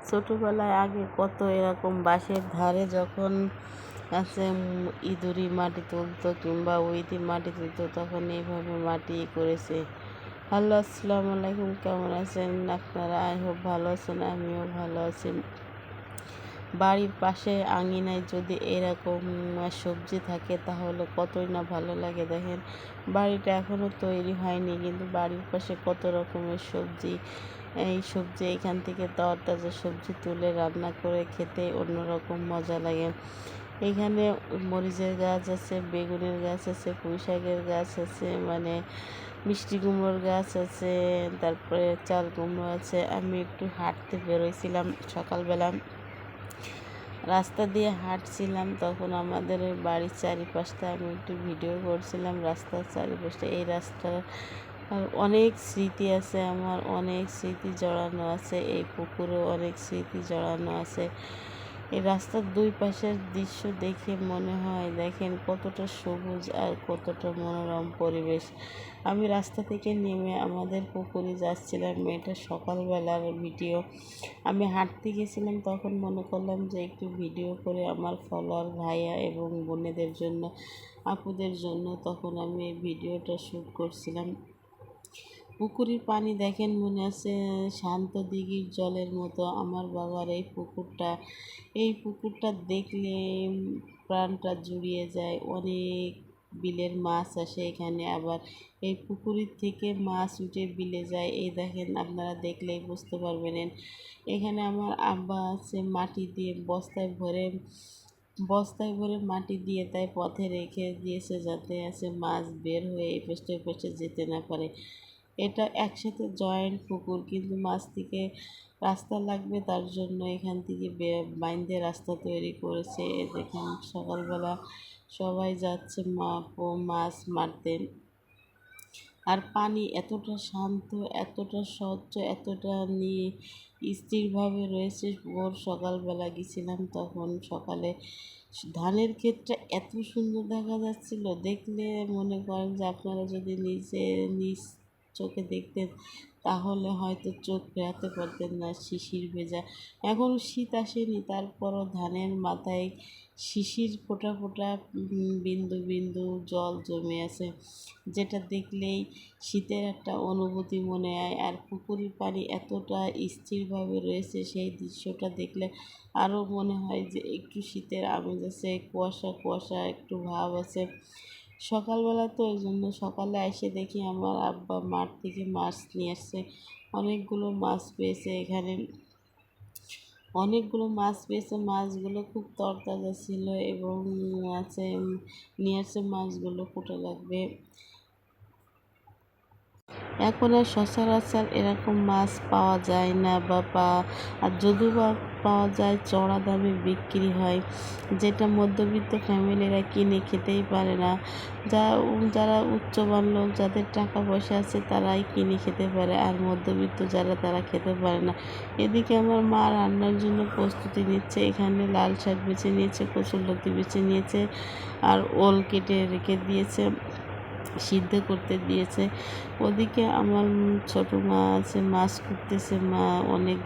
ছোটোবেলায় আগে কত এরকম বাঁশের ধারে যখন ইঁদুরি মাটি তুলতো কিংবা উইদি মাটি তুলতো তখন এইভাবে মাটি করেছে। হ্যালো, আসসালামু আলাইকুম, কেমন আছেন আপনারা? আই হোপ ভালো আছেন, আমিও ভালো আছি। বাড়ির পাশে আঙিনায় যদি এরকম সবজি থাকে তাহলে কতই না ভালো লাগে। দেখেন, বাড়িটা এখনও তৈরি হয়নি কিন্তু বাড়ির পাশে কত রকমের সবজি। এই সবজি এখান থেকে তরতাজা সবজি তুলে রান্না করে খেতে অন্যরকম মজা লাগে। এখানে মরিচের গাছ আছে, বেগুনের গাছ আছে, পুঁই শাকের গাছ আছে, মিষ্টি কুমড়োর গাছ আছে, তারপরে চাল কুমড়ো আছে। আমি একটু হাঁটতে বেরোইছিলাম সকালবেলা, রাস্তা দিয়ে হাঁটছিলাম, তখন আমাদের ওই বাড়ির চারিপাশটা আমি একটু ভিডিও করছিলাম। রাস্তার চারিপাশটা, এই রাস্তার অনেক স্মৃতি আছে আমার, অনেক স্মৃতি জড়ানো আছে। এই পুকুরেও অনেক স্মৃতি জড়ানো আছে। এই রাস্তার দুই পাশের দৃশ্য দেখে মনে হয় দেখেন কতটা সবুজ আর কতটা মনোরম পরিবেশ। আমি রাস্তা থেকে নেমে আমাদের পুকুরে যাচ্ছিলাম, এটা সকালবেলার ভিডিও। আমি হাঁটতে গেছিলাম, তখন মনে করলাম যে একটু ভিডিও করে আমার ফলোয়ার ভাইয়া এবং বোনেদের জন্য, আপুদের জন্য, তখন আমি এই ভিডিওটা শ্যুট করছিলাম। পুকুরের পানি দেখেন মনে আছে শান্ত দিঘির জলের মতো। আমার বাবার এই পুকুরটা দেখলে প্রাণটা জুড়িয়ে যায়। অনেক বিলের মাছ আসে এখানে, আবার এই পুকুরের থেকে মাছ উঠে বিলে যায়। এই দেখেন, আপনারা দেখলেই বুঝতে পারবেন। এখানে আমার আব্বা আছে মাটি দিয়ে বস্তায় ভরে মাটি দিয়ে তাই পথে রেখে দিয়েছে, যাতে মাছ বের হয়ে এই পেছনে ওই পেছনে যেতে না পারে। এটা একসাথে জয়েন্ট পুকুর, কিন্তু মাছ থেকে রাস্তা লাগবে, তার জন্য এখান থেকে বাইন্ধে রাস্তা তৈরি করেছে। দেখেন সকালবেলা সবাই যাচ্ছে মাছ মারতে। আর পানি এতটা শান্ত, এতটা স্বচ্ছ, এতটা স্থিরভাবে রয়েছে। ভোর সকালবেলা গেছিলাম, তখন সকালে ধানের ক্ষেতটা এত সুন্দর দেখা যাচ্ছিল, দেখলে মনে করেন যে আপনারা যদি নিজ চোখে দেখতেন তাহলে হয়তো চোখ ফেরাতে পারতেন না। শিশির ভেজা, এখনও শীত আসেনি, তারপরও ধানের মাথায় শিশির ফোঁটা ফোঁটা বিন্দু বিন্দু জল জমে আছে, যেটা দেখলেই শীতের একটা অনুভূতি মনে হয়। আর পুকুরের পানি এতটা স্থিরভাবে রয়েছে, সেই দৃশ্যটা দেখলে আরও মনে হয় যে একটু শীতের আমেজ আছে, কুয়াশা কুয়াশা একটু ভাব আছে। সকালবেলা তো ওই জন্য সকালে এসে দেখি আমার আব্বা মাঠ থেকে মাছ নিয়ে আসছে। অনেকগুলো মাছ পেয়েছে এখানে, মাছগুলো খুব তরতাজা ছিল এবং নিয়ে আসছে মাছগুলো কুটে লাগবে। এখন আর সচরাচর এরকম মাছ পাওয়া যায় না, আর যদিও বা পাওয়া যায় চড়া দামে বিক্রি হয়, যেটা মধ্যবিত্ত ফ্যামিলিরা কিনে খেতেই পারে না। যারা উচ্চমান লোক, যাদের টাকা পয়সা আছে তারাই কিনে খেতে পারে, আর মধ্যবিত্ত যারা, তারা খেতে পারে না। এদিকে আমার মা রান্নার জন্য প্রস্তুতি নিচ্ছে। এখানে লাল শাক বেছে নিয়েছে, কচুরলতি বেছে নিয়েছে, আর ওল কেটে রেখে দিয়েছে, সিদ্ধ করতে দিয়েছে। ওদিকে আমার ছোটো মা আছে, মাছ কুটতেছে। মা অনেক